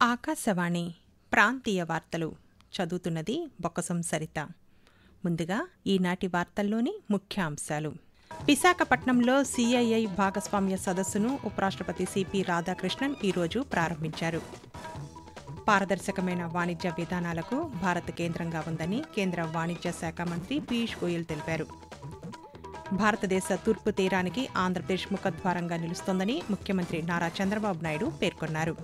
ఆకాశవాణి ప్రాంతీయ వార్తలు చదువుతున్నది బొక్కసం సరిత. ముందుగా ఈనాటి వార్తల్లోని ముఖ్యాంశాలు. విశాఖపట్నంలో సిఐఐ భాగస్వామ్య సదస్సును ఉపరాష్ట్రపతి సిపి రాధాకృష్ణన్ ఈరోజు ప్రారంభించారు. పారదర్శకమైన వాణిజ్య విధానాలకు భారత్ కేంద్రంగా ఉందని కేంద్ర వాణిజ్య శాఖ మంత్రి పీయూష్ గోయల్ తెలిపారు. భారతదేశ తూర్పు తీరానికి ఆంధ్రప్రదేశ్ ముఖద్వారంగా నిలుస్తోందని ముఖ్యమంత్రి నారా చంద్రబాబు నాయుడు పేర్కొన్నారు.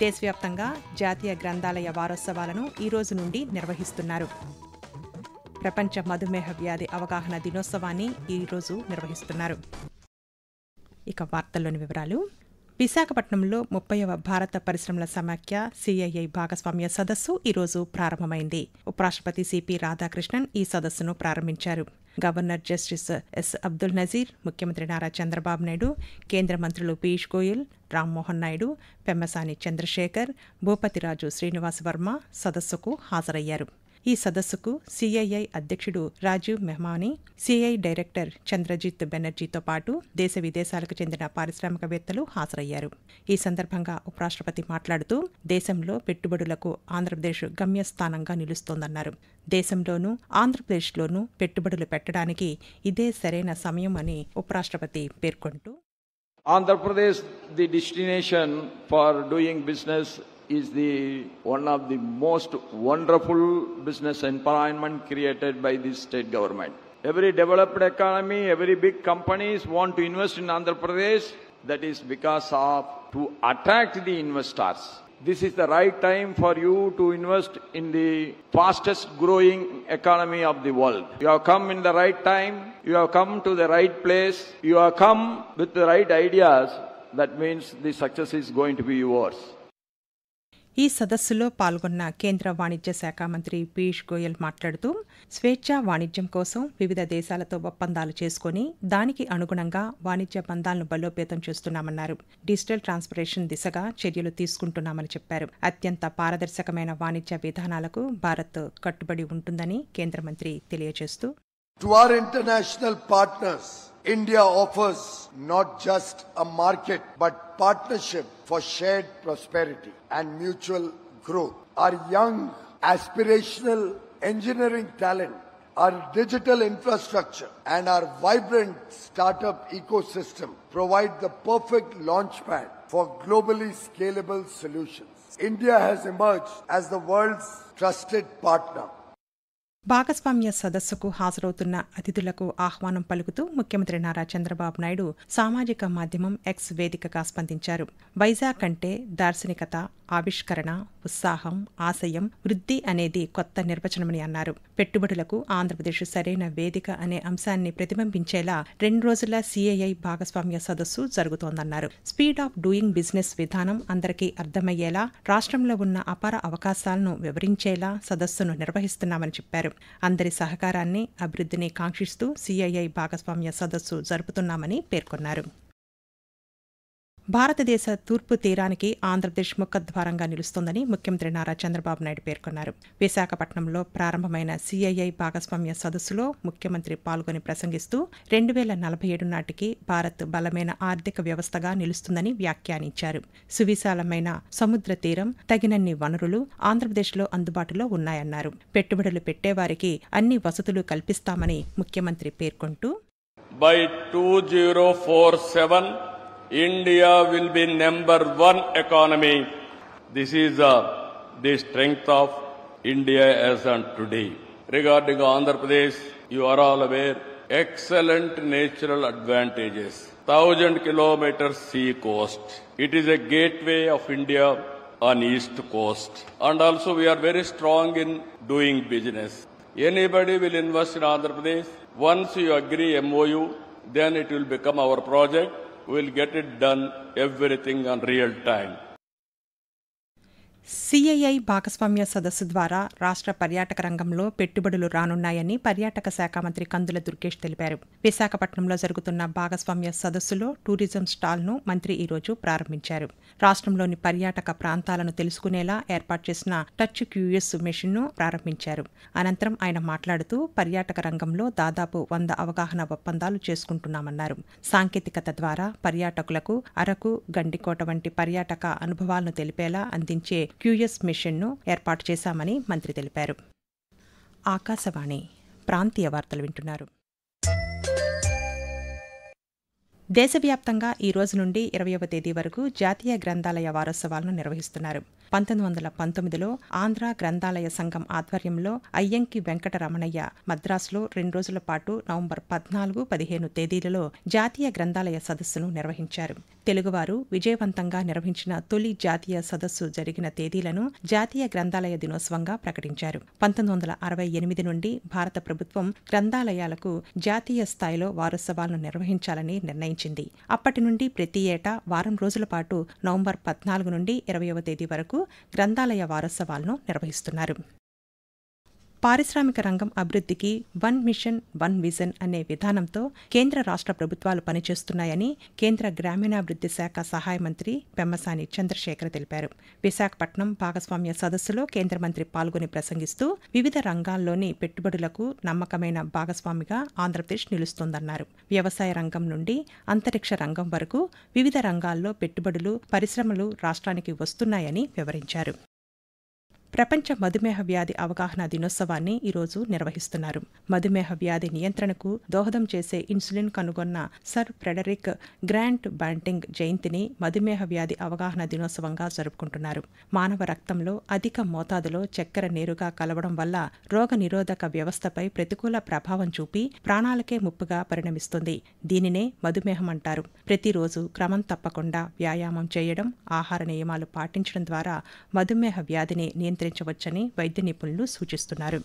దేశవ్యాప్తంగా జాతీయ గ్రంథాలయ వారోత్సవాలను ఈ రోజు నుండి నిర్వహిస్తున్నారు. ప్రపంచ మధుమేహ వ్యాధి అవగాహన దినోత్సవాన్ని ఈరోజు నిర్వహిస్తున్నారు. ఇక వార్తల్లోని వివరాలు. విశాఖపట్నంలో 30వ భారత పరిశ్రమల సమాఖ్య సిఐఐ భాగస్వామ్య సదస్సు ఈరోజు ప్రారంభమైంది. ఉపరాష్ట్రపతి సిపి రాధాకృష్ణన్ ఈ సదస్సును ప్రారంభించారు. Governor justice S Abdul Nazeer, ముఖ్యమంత్రి నారా చంద్రబాబు నాయుడు, కేంద్ర మంత్రులు పీయూష్ గోయల్, రామ్మోహన్ నాయుడు, పెమ్మసాని చంద్రశేఖర్, భూపతిరాజు శ్రీనివాస్ వర్మ సదస్సుకు హాజరయ్యారు. ఈ సదస్సుకు సిఐఐ అధ్యక్షుడు రాజీవ్ మెహ్మానీ, సిఐఐ డైరెక్టర్ చంద్రజిత్ బెనర్జీతో పాటు దేశ విదేశాలకు చెందిన పారిశ్రామికవేత్తలు హాజరయ్యారు. ఈ సందర్భంగా ఉపరాష్ట్రపతి మాట్లాడుతూ దేశంలో పెట్టుబడులకు ఆంధ్రప్రదేశ్ గమ్యస్థానంగా నిలుస్తోందన్నారు. దేశంలోనూ ఆంధ్రప్రదేశ్లోనూ పెట్టుబడులు పెట్టడానికి ఇదే సరైన సమయం అని ఉపరాష్ట్రపతి పేర్కొంటూ, Andhra Pradesh the destination for doing business is one of the most wonderful business environment created by this state government. Every developed economy, every big companies want to invest in Andhra Pradesh. That is because of to attract the investors. This is the right time for you to invest in the fastest growing economy of the world. You have come in the right time. You have come to the right place. You have come with the right ideas. That means the success is going to be yours. ఈ సదస్సులో పాల్గొన్న కేంద్ర వాణిజ్య శాఖ మంత్రి పీయూష్ గోయల్ మాట్లాడుతూ, స్వేచ్ఛా వాణిజ్యం కోసం వివిధ దేశాలతో ఒప్పందాలు చేసుకుని దానికి అనుగుణంగా వాణిజ్య బంధాలను బలోపేతం చేస్తున్నామన్నారు. డిజిటల్ ట్రాన్స్ఫర్మేషన్ దిశగా చర్యలు తీసుకుంటున్నామని చెప్పారు. అత్యంత పారదర్శకమైన వాణిజ్య విధానాలకు భారత్ కట్టుబడి ఉంటుందని కేంద్ర మంత్రి తెలియజేస్తూ, To our international partners, India offers not just a market but partnership for shared prosperity and mutual growth. Our young, aspirational engineering talent, our digital infrastructure and our vibrant startup ecosystem provide the perfect launchpad for globally scalable solutions. India has emerged as the world's trusted partner. భాగస్వామ్య సదస్సుకు హాజరవుతున్న అతిథులకు ఆహ్వానం పలుకుతూ ముఖ్యమంత్రి నారా చంద్రబాబు నాయుడు సామాజిక మాధ్యమం X వేదికగా స్పందించారు. వైజాగ్ అంటే దార్శనికత, ఆవిష్కరణ, ఉత్సాహం, ఆశయం, వృద్ధి అనేది కొత్త నిర్వచనమని అన్నారు. పెట్టుబడులకు ఆంధ్రప్రదేశ్ సరైన వేదిక అనే అంశాన్ని ప్రతిబింబించేలా 2 రోజుల సిఐఐ భాగస్వామ్య సదస్సు జరుగుతోందన్నారు. స్పీడ్ ఆఫ్ డూయింగ్ బిజినెస్ విధానం అందరికీ అర్థమయ్యేలా, రాష్ట్రంలో ఉన్న అపార అవకాశాలను వివరించేలా సదస్సును నిర్వహిస్తున్నామని చెప్పారు. అందరి సహకారాన్ని, అభివృద్ధిని కాంక్షిస్తూ సిఐఐ భాగస్వామ్య సదస్సు జరుపుతున్నామని పేర్కొన్నారు. భారతదేశ తూర్పు తీరానికి ఆంధ్రప్రదేశ్ ముఖద్వారంగా నిలుస్తోందని ముఖ్యమంత్రి నారా చంద్రబాబు నాయుడు పేర్కొన్నారు. విశాఖపట్నంలో ప్రారంభమైన సిఐఐ భాగస్వామ్య సదస్సులో ముఖ్యమంత్రి పాల్గొని ప్రసంగిస్తూ 2047 నాటికి భారత్ బలమైన ఆర్థిక వ్యవస్థగా నిలుస్తుందని వ్యాఖ్యానించారు. సువిశాలమైన సముద్ర తీరం, తగినన్ని వనరులు ఆంధ్రప్రదేశ్లో అందుబాటులో ఉన్నాయన్నారు. పెట్టుబడులు పెట్టేవారికి అన్ని వసతులు కల్పిస్తామని ముఖ్యమంత్రి పేర్కొంటూ, By 2047 India will be number 1 economy. This is the strength of India as on today. Regarding Andhra Pradesh, you are all aware, excellent natural advantages. 1,000 kilometers sea coast. It is a gateway of India on east coast. And also we are very strong in doing business. Anybody will invest in Andhra Pradesh. Once you agree MOU, then it will become our project. We'll get it done, everything on real time. CII భాగస్వామ్య సదస్సు ద్వారా రాష్ట్ర పర్యాటక రంగంలో పెట్టుబడులు రానున్నాయని పర్యాటక శాఖ మంత్రి కందుల దుర్గేష్ తెలిపారు. విశాఖపట్నంలో జరుగుతున్న భాగస్వామ్య సదస్సులో టూరిజం స్టాల్ను మంత్రి ఈరోజు ప్రారంభించారు. రాష్ట్రంలోని పర్యాటక ప్రాంతాలను తెలుసుకునేలా ఏర్పాటు చేసిన టచ్ క్యూఎస్ మెషిన్ను ప్రారంభించారు. అనంతరం ఆయన మాట్లాడుతూ పర్యాటక రంగంలో దాదాపు 100 అవగాహన ఒప్పందాలు చేసుకుంటున్నామన్నారు. సాంకేతికత ద్వారా పర్యాటకులకు అరకు, గండికోట వంటి పర్యాటక అనుభవాలను తెలిపేలా అందించే క్యూఎస్ మిషన్ను ఏర్పాటు చేశామని మంత్రి తెలిపారు. ఆకాశవాణి ప్రాంతీయ వార్తలు వింటున్నారు. దేశవ్యాప్తంగా ఈ రోజు నుండి 20వ తేదీ వరకు జాతీయ గ్రంథాలయ వారోత్సవాలను నిర్వహిస్తున్నారు. 1919లో ఆంధ్ర గ్రంథాలయ సంఘం ఆధ్వర్యంలో అయ్యంకి వెంకటరమణయ్య మద్రాసులో 2 రోజుల పాటు నవంబర్ 14, 15 తేదీలలో జాతీయ గ్రంథాలయ సదస్సును నిర్వహించారు. తెలుగువారు విజయవంతంగా నిర్వహించిన తొలి జాతీయ సదస్సు జరిగిన తేదీలను జాతీయ గ్రంథాలయ దినోత్సవంగా ప్రకటించారు. 1968 నుండి భారత ప్రభుత్వం గ్రంథాలయాలకు జాతీయ స్థాయిలో వారోత్సవాలను నిర్వహించాలని నిర్ణయించింది. అప్పటి నుండి ప్రతి ఏటా వారం రోజుల పాటు నవంబర్ 14 నుండి 20వ తేదీ వరకు గ్రంథాలయ వారోత్సవాలను నిర్వహిస్తున్నారు. పారిశ్రామిక రంగం అభివృద్ధికి 1 మిషన్ 1 విజన్ అనే విధానంతో కేంద్ర రాష్ట్ర ప్రభుత్వాలు పనిచేస్తున్నాయని కేంద్ర గ్రామీణాభివృద్ధి శాఖ సహాయ మంత్రి పెమ్మసాని చంద్రశేఖర్ తెలిపారు. విశాఖపట్నం భాగస్వామ్య సదస్సులో కేంద్ర మంత్రి పాల్గొని ప్రసంగిస్తూ వివిధ రంగాల్లోని పెట్టుబడులకు నమ్మకమైన భాగస్వామిగా ఆంధ్రప్రదేశ్ నిలుస్తోందన్నారు. వ్యవసాయ రంగం నుండి అంతరిక్ష రంగం వరకు వివిధ రంగాల్లో పెట్టుబడులు, పరిశ్రమలు రాష్ట్రానికి వస్తున్నాయని వివరించారు. ప్రపంచ మధుమేహ వ్యాధి అవగాహన దినోత్సవాన్ని ఈరోజు నిర్వహిస్తున్నారు. మధుమేహ వ్యాధి నియంత్రణకు దోహదం చేసే ఇన్సులిన్ కనుగొన్న సర్ ఫ్రెడరిక్ గ్రాంట్ బాంటింగ్ జయంతిని మధుమేహ వ్యాధి అవగాహన దినోత్సవంగా జరుపుకుంటున్నారు. మానవ రక్తంలో అధిక మోతాదులో చక్కెర నేరుగా కలవడం వల్ల రోగ నిరోధక వ్యవస్థపై ప్రతికూల ప్రభావం చూపి ప్రాణాలకే ముప్పుగా పరిణమిస్తుంది. దీనినే మధుమేహం అంటారు. ప్రతిరోజు క్రమం తప్పకుండా వ్యాయామం చేయడం, ఆహార నియమాలు పాటించడం ద్వారా మధుమేహ వ్యాధిని నియంత్రించవచ్చని వైద్య నిపుణులు సూచిస్తున్నారు.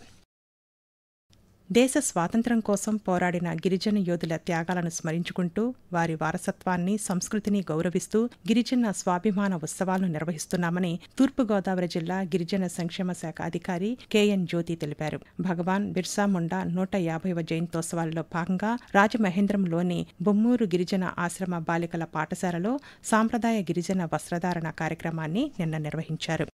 దేశ స్వాతంత్ర్యం కోసం పోరాడిన గిరిజన యోధుల త్యాగాలను స్మరించుకుంటూ వారి వారసత్వాన్ని, సంస్కృతిని గౌరవిస్తూ గిరిజన స్వాభిమాన ఉత్సవాలను నిర్వహిస్తున్నామని తూర్పుగోదావరి జిల్లా గిరిజన సంక్షేమ శాఖ అధికారి కెఎన్ జ్యోతి తెలిపారు. భగవాన్ బిర్సా ముండా 150వ జయంతోత్సవాలలో భాగంగా రాజమహేంద్రంలోని బొమ్మూరు గిరిజన ఆశ్రమ బాలికల పాఠశాలలో సాంప్రదాయ గిరిజన వస్త్రధారణ కార్యక్రమాన్ని నిన్న నిర్వహించారు.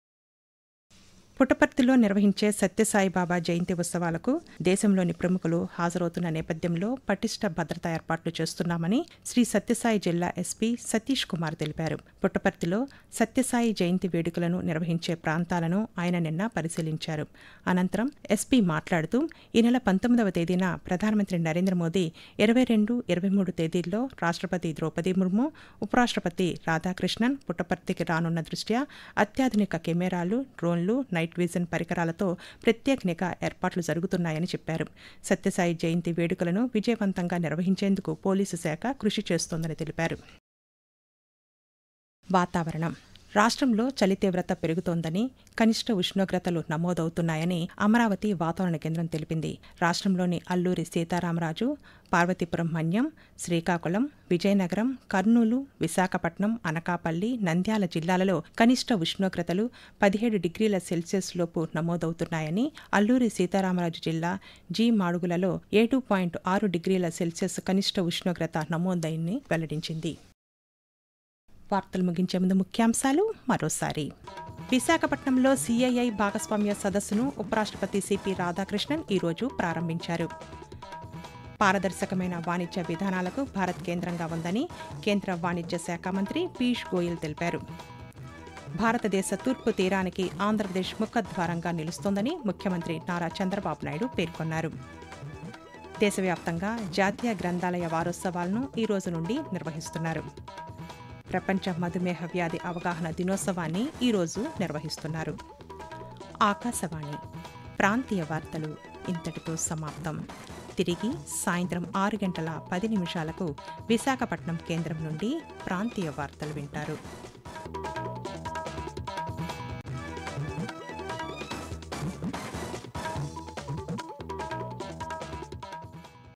పుట్టపర్తిలో నిర్వహించే సత్యసాయిబాబా జయంతి ఉత్సవాలకు దేశంలోని ప్రముఖులు హాజరవుతున్న నేపథ్యంలో పటిష్ట భద్రతా ఏర్పాట్లు చేస్తున్నామని శ్రీ సత్యసాయి జిల్లా ఎస్పీ సతీష్ కుమార్ తెలిపారు. పుట్టపర్తిలో సత్యసాయి జయంతి వేడుకలను నిర్వహించే ప్రాంతాలను ఆయన నిన్న పరిశీలించారు. అనంతరం ఎస్పీ మాట్లాడుతూ ఈ నెల 19వ తేదీన ప్రధానమంత్రి నరేంద్ర మోదీ 22, 23 తేదీల్లో రాష్ట్రపతి ద్రౌపది ముర్ము, ఉపరాష్ట్రపతి రాధాకృష్ణన్ పుట్టపర్తికి రానున్న దృష్ట్యా అత్యాధునిక కెమెరాలు, డ్రోన్లు, నైట్ విజన్ పరికరాలతో ప్రత్యేక నిఘా ఏర్పాట్లు జరుగుతున్నాయని చెప్పారు. సత్యసాయి జయంతి వేడుకలను విజయవంతంగా నిర్వహించేందుకు పోలీసు శాఖ కృషి చేస్తోందని తెలిపారు. వాతావరణం. రాష్ట్రంలో చలి తీవ్రత పెరుగుతోందని, కనిష్ట ఉష్ణోగ్రతలు నమోదవుతున్నాయని అమరావతి వాతావరణ కేంద్రం తెలిపింది. రాష్ట్రంలోని అల్లూరి సీతారామరాజు, పార్వతీపురం మన్యం, శ్రీకాకుళం, విజయనగరం, కర్నూలు, విశాఖపట్నం, అనకాపల్లి, నంద్యాల జిల్లాలలో కనిష్ట ఉష్ణోగ్రతలు 17 డిగ్రీల సెల్సియస్ లోపు నమోదవుతున్నాయని, అల్లూరి సీతారామరాజు జిల్లా జి మాడుగులలో 7.6 డిగ్రీల సెల్సియస్ కనిష్ట ఉష్ణోగ్రత నమోదైందని వెల్లడించింది. వార్తలు ముగించే ముందు ముఖ్యాంశాలు మరోసారి. విశాఖపట్నంలో సిఐఐ భాగస్వామ్య సదస్సును ఉపరాష్ట్రపతి సిపి రాధాకృష్ణన్ ఈరోజు ప్రారంభించారు. పారదర్శకమైన వాణిజ్య విధానాలకు భారత్ కేంద్రంగా ఉందని కేంద్ర వాణిజ్య శాఖ మంత్రి పీయూష్ గోయల్ తెలిపారు. భారతదేశ తూర్పు తీరానికి ఆంధ్రప్రదేశ్ ముఖద్వారంగా నిలుస్తోందని ముఖ్యమంత్రి నారా చంద్రబాబు నాయుడు పేర్కొన్నారు. దేశవ్యాప్తంగా జాతీయ గ్రంథాలయ వారోత్సవాలను ఈ రోజు నుండి నిర్వహిస్తున్నారు. ప్రపంచ మధుమేహ వ్యాధి అవగాహన దినోత్సవాన్ని ఈరోజు నిర్వహిస్తున్నారు. ఆకాశవాణి ప్రాంతీయ వార్తలు ఇంతటితో సమాప్తం. తిరిగి సాయంత్రం 6 గంటల 10 నిమిషాలకు విశాఖపట్నం కేంద్రం నుండి ప్రాంతీయ వార్తలు వింటారు.